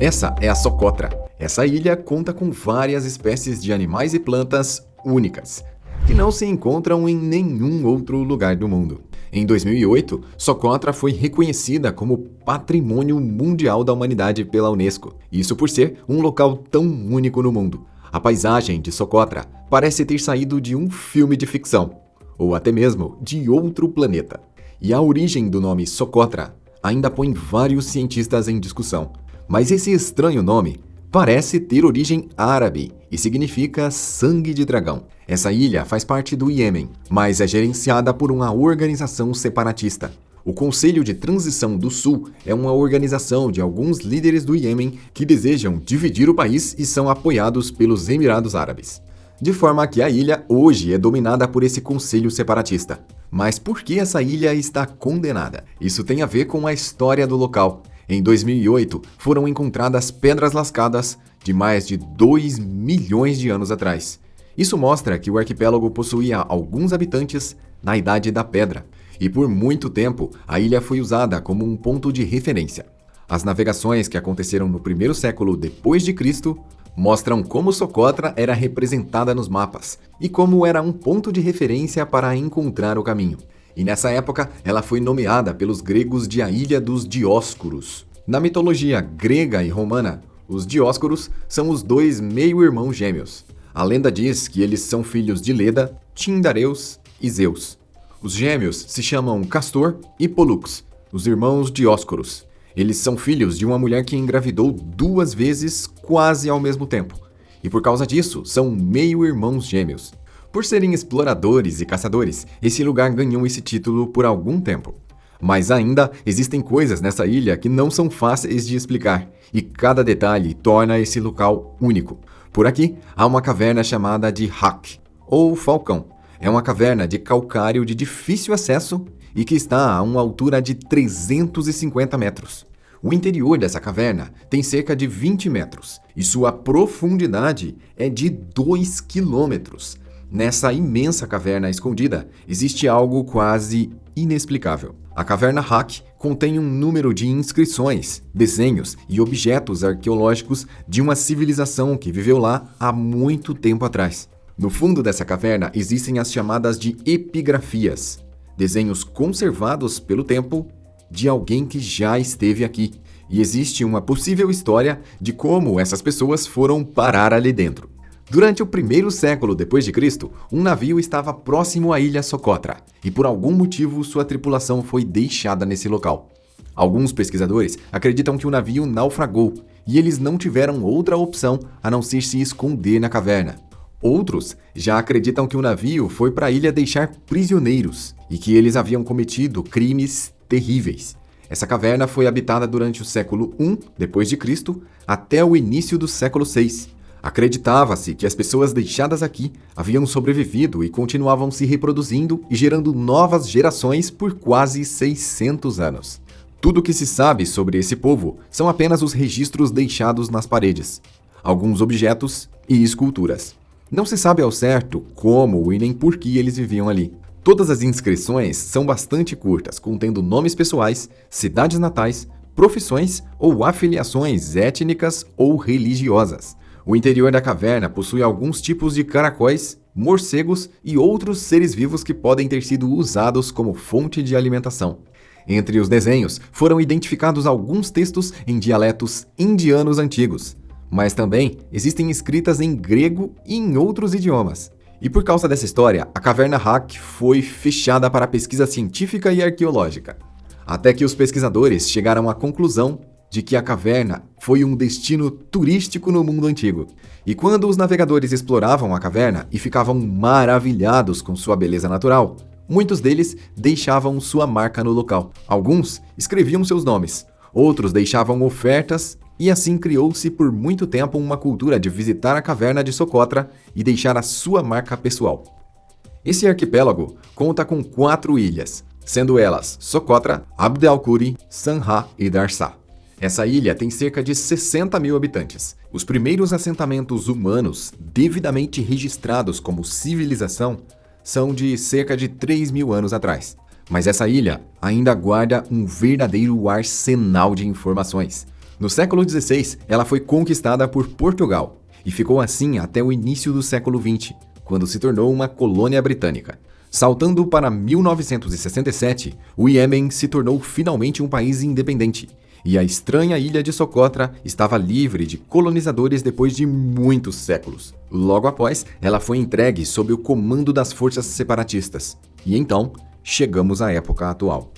Essa é a Socotra. Essa ilha conta com várias espécies de animais e plantas únicas, que não se encontram em nenhum outro lugar do mundo. Em 2008, Socotra foi reconhecida como Patrimônio Mundial da Humanidade pela Unesco, isso por ser um local tão único no mundo. A paisagem de Socotra parece ter saído de um filme de ficção, ou até mesmo de outro planeta. E a origem do nome Socotra ainda põe vários cientistas em discussão. Mas esse estranho nome parece ter origem árabe e significa sangue de dragão. Essa ilha faz parte do Iêmen, mas é gerenciada por uma organização separatista. O Conselho de Transição do Sul é uma organização de alguns líderes do Iêmen que desejam dividir o país e são apoiados pelos Emirados Árabes. De forma que a ilha hoje é dominada por esse conselho separatista. Mas por que essa ilha está condenada? Isso tem a ver com a história do local. Em 2008, foram encontradas pedras lascadas de mais de 2 milhões de anos atrás. Isso mostra que o arquipélago possuía alguns habitantes na Idade da Pedra, e por muito tempo a ilha foi usada como um ponto de referência. As navegações que aconteceram no primeiro século depois de Cristo mostram como Socotra era representada nos mapas e como era um ponto de referência para encontrar o caminho. E nessa época, ela foi nomeada pelos gregos de a Ilha dos Dióscuros. Na mitologia grega e romana, os Dióscuros são os dois meio-irmãos gêmeos. A lenda diz que eles são filhos de Leda, Tindareus e Zeus. Os gêmeos se chamam Castor e Pólux, os irmãos Dióscuros. Eles são filhos de uma mulher que engravidou 2 vezes quase ao mesmo tempo. E por causa disso, são meio-irmãos gêmeos. Por serem exploradores e caçadores, esse lugar ganhou esse título por algum tempo. Mas ainda existem coisas nessa ilha que não são fáceis de explicar, e cada detalhe torna esse local único. Por aqui, há uma caverna chamada de Hak, ou Falcão. É uma caverna de calcário de difícil acesso e que está a uma altura de 350 metros. O interior dessa caverna tem cerca de 20 metros, e sua profundidade é de 2 quilômetros. Nessa imensa caverna escondida, existe algo quase inexplicável. A caverna Hak contém um número de inscrições, desenhos e objetos arqueológicos de uma civilização que viveu lá há muito tempo atrás. No fundo dessa caverna existem as chamadas de epigrafias, desenhos conservados pelo tempo de alguém que já esteve aqui. E existe uma possível história de como essas pessoas foram parar ali dentro. Durante o primeiro século depois de Cristo, um navio estava próximo à ilha Socotra, e por algum motivo sua tripulação foi deixada nesse local. Alguns pesquisadores acreditam que o navio naufragou, e eles não tiveram outra opção a não ser se esconder na caverna. Outros já acreditam que o navio foi para a ilha deixar prisioneiros, e que eles haviam cometido crimes terríveis. Essa caverna foi habitada durante o século I depois de Cristo até o início do século VI. Acreditava-se que as pessoas deixadas aqui haviam sobrevivido e continuavam se reproduzindo e gerando novas gerações por quase 600 anos. Tudo o que se sabe sobre esse povo são apenas os registros deixados nas paredes, alguns objetos e esculturas. Não se sabe ao certo como e nem por que eles viviam ali. Todas as inscrições são bastante curtas, contendo nomes pessoais, cidades natais, profissões ou afiliações étnicas ou religiosas. O interior da caverna possui alguns tipos de caracóis, morcegos e outros seres vivos que podem ter sido usados como fonte de alimentação. Entre os desenhos foram identificados alguns textos em dialetos indianos antigos, mas também existem escritas em grego e em outros idiomas. E por causa dessa história, a caverna Hak foi fechada para pesquisa científica e arqueológica, até que os pesquisadores chegaram à conclusão de que a caverna foi um destino turístico no mundo antigo. E quando os navegadores exploravam a caverna e ficavam maravilhados com sua beleza natural, muitos deles deixavam sua marca no local. Alguns escreviam seus nomes, outros deixavam ofertas, e assim criou-se por muito tempo uma cultura de visitar a caverna de Socotra e deixar a sua marca pessoal. Esse arquipélago conta com 4 ilhas, sendo elas Socotra, Abd al-Quri, Sanha e Darsah. Essa ilha tem cerca de 60 mil habitantes. Os primeiros assentamentos humanos devidamente registrados como civilização são de cerca de 3 mil anos atrás. Mas essa ilha ainda guarda um verdadeiro arsenal de informações. No século XVI, ela foi conquistada por Portugal e ficou assim até o início do século XX, quando se tornou uma colônia britânica. Saltando para 1967, o Iêmen se tornou finalmente um país independente, e a estranha ilha de Socotra estava livre de colonizadores depois de muitos séculos. Logo após, ela foi entregue sob o comando das forças separatistas, e então chegamos à época atual.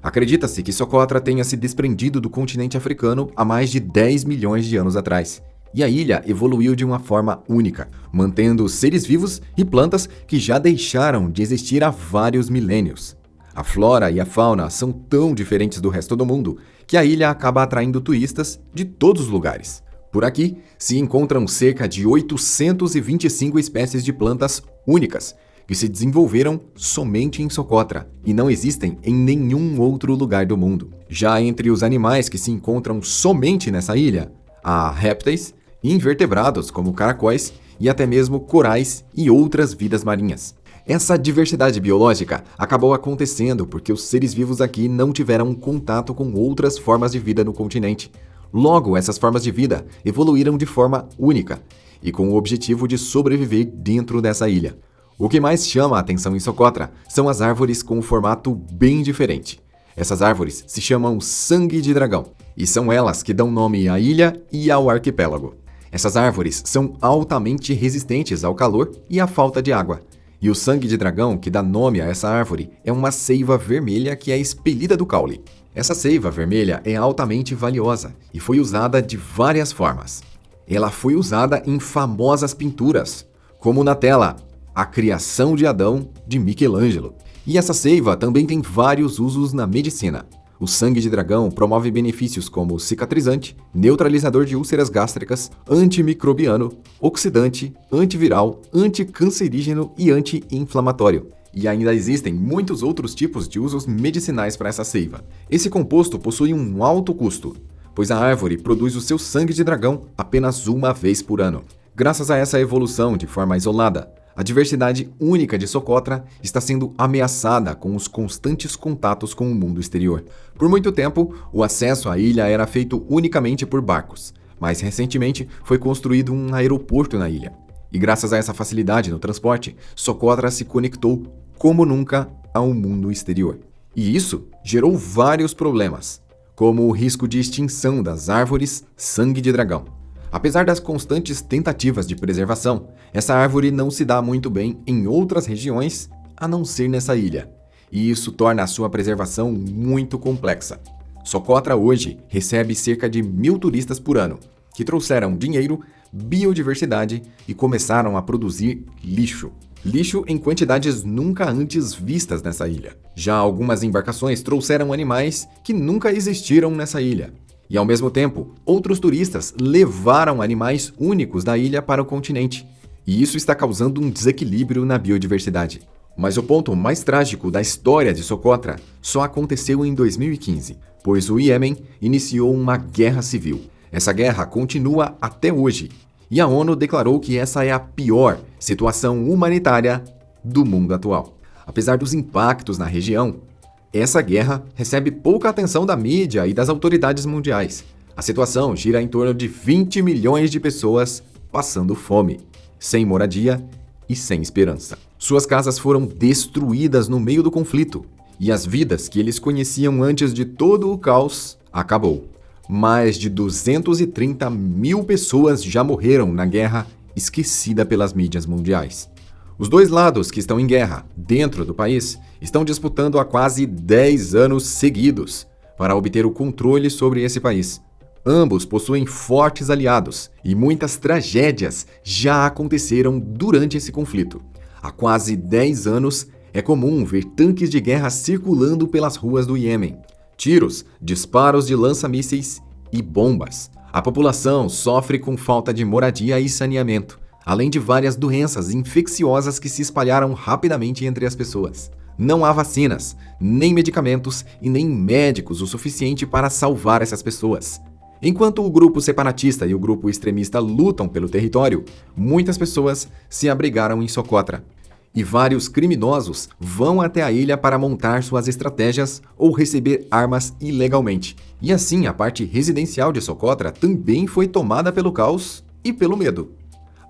Acredita-se que Socotra tenha se desprendido do continente africano há mais de 10 milhões de anos atrás. E a ilha evoluiu de uma forma única, mantendo seres vivos e plantas que já deixaram de existir há vários milênios. A flora e a fauna são tão diferentes do resto do mundo que a ilha acaba atraindo turistas de todos os lugares. Por aqui se encontram cerca de 825 espécies de plantas únicas, que se desenvolveram somente em Socotra e não existem em nenhum outro lugar do mundo. Já entre os animais que se encontram somente nessa ilha, há répteis, invertebrados como caracóis e até mesmo corais e outras vidas marinhas. Essa diversidade biológica acabou acontecendo porque os seres vivos aqui não tiveram contato com outras formas de vida no continente. Logo, essas formas de vida evoluíram de forma única e com o objetivo de sobreviver dentro dessa ilha. O que mais chama a atenção em Socotra são as árvores com um formato bem diferente. Essas árvores se chamam sangue de dragão, e são elas que dão nome à ilha e ao arquipélago. Essas árvores são altamente resistentes ao calor e à falta de água. E o sangue de dragão que dá nome a essa árvore é uma seiva vermelha que é expelida do caule. Essa seiva vermelha é altamente valiosa e foi usada de várias formas. Ela foi usada em famosas pinturas, como na tela A Criação de Adão, de Michelangelo. E essa seiva também tem vários usos na medicina. O sangue de dragão promove benefícios como cicatrizante, neutralizador de úlceras gástricas, antimicrobiano, oxidante, antiviral, anticancerígeno e anti-inflamatório. E ainda existem muitos outros tipos de usos medicinais para essa seiva. Esse composto possui um alto custo, pois a árvore produz o seu sangue de dragão apenas uma vez por ano. Graças a essa evolução de forma isolada, a diversidade única de Socotra está sendo ameaçada com os constantes contatos com o mundo exterior. Por muito tempo, o acesso à ilha era feito unicamente por barcos, mas recentemente foi construído um aeroporto na ilha. E graças a essa facilidade no transporte, Socotra se conectou como nunca ao mundo exterior. E isso gerou vários problemas, como o risco de extinção das árvores sangue de dragão. Apesar das constantes tentativas de preservação, essa árvore não se dá muito bem em outras regiões, a não ser nessa ilha, e isso torna a sua preservação muito complexa. Socotra hoje recebe cerca de 1.000 turistas por ano, que trouxeram dinheiro, biodiversidade e começaram a produzir lixo. Lixo em quantidades nunca antes vistas nessa ilha. Já algumas embarcações trouxeram animais que nunca existiram nessa ilha. E ao mesmo tempo, outros turistas levaram animais únicos da ilha para o continente. E isso está causando um desequilíbrio na biodiversidade. Mas o ponto mais trágico da história de Socotra só aconteceu em 2015, pois o Iêmen iniciou uma guerra civil. Essa guerra continua até hoje, e a ONU declarou que essa é a pior situação humanitária do mundo atual. Apesar dos impactos na região, essa guerra recebe pouca atenção da mídia e das autoridades mundiais. A situação gira em torno de 20 milhões de pessoas passando fome, sem moradia e sem esperança. Suas casas foram destruídas no meio do conflito, e as vidas que eles conheciam antes de todo o caos acabou. Mais de 230 mil pessoas já morreram na guerra esquecida pelas mídias mundiais. Os dois lados que estão em guerra dentro do país estão disputando há quase 10 anos seguidos para obter o controle sobre esse país. Ambos possuem fortes aliados e muitas tragédias já aconteceram durante esse conflito. Há quase 10 anos é comum ver tanques de guerra circulando pelas ruas do Iêmen. Tiros, disparos de lança-mísseis e bombas. A população sofre com falta de moradia e saneamento, além de várias doenças infecciosas que se espalharam rapidamente entre as pessoas. Não há vacinas, nem medicamentos e nem médicos o suficiente para salvar essas pessoas. Enquanto o grupo separatista e o grupo extremista lutam pelo território, muitas pessoas se abrigaram em Socotra. e vários criminosos vão até a ilha para montar suas estratégias ou receber armas ilegalmente. E assim, a parte residencial de Socotra também foi tomada pelo caos e pelo medo.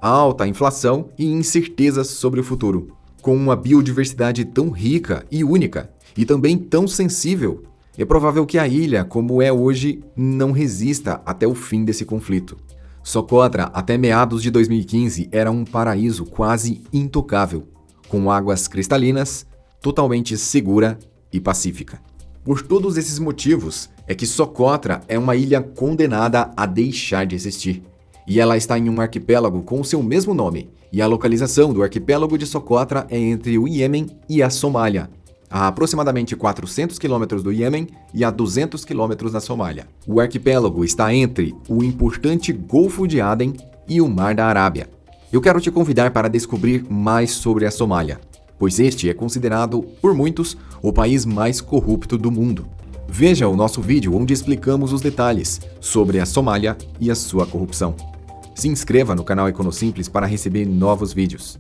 Alta inflação e incertezas sobre o futuro. Com uma biodiversidade tão rica e única, e também tão sensível, é provável que a ilha, como é hoje, não resista até o fim desse conflito. Socotra, até meados de 2015, era um paraíso quase intocável, com águas cristalinas, totalmente segura e pacífica. Por todos esses motivos, é que Socotra é uma ilha condenada a deixar de existir. E ela está em um arquipélago com o seu mesmo nome, e a localização do arquipélago de Socotra é entre o Iêmen e a Somália, a aproximadamente 400 quilômetros do Iêmen e a 200 quilômetros da Somália. O arquipélago está entre o importante Golfo de Aden e o Mar da Arábia. Eu quero te convidar para descobrir mais sobre a Somália, pois este é considerado, por muitos, o país mais corrupto do mundo. Veja o nosso vídeo onde explicamos os detalhes sobre a Somália e a sua corrupção. Se inscreva no canal Econosimples para receber novos vídeos.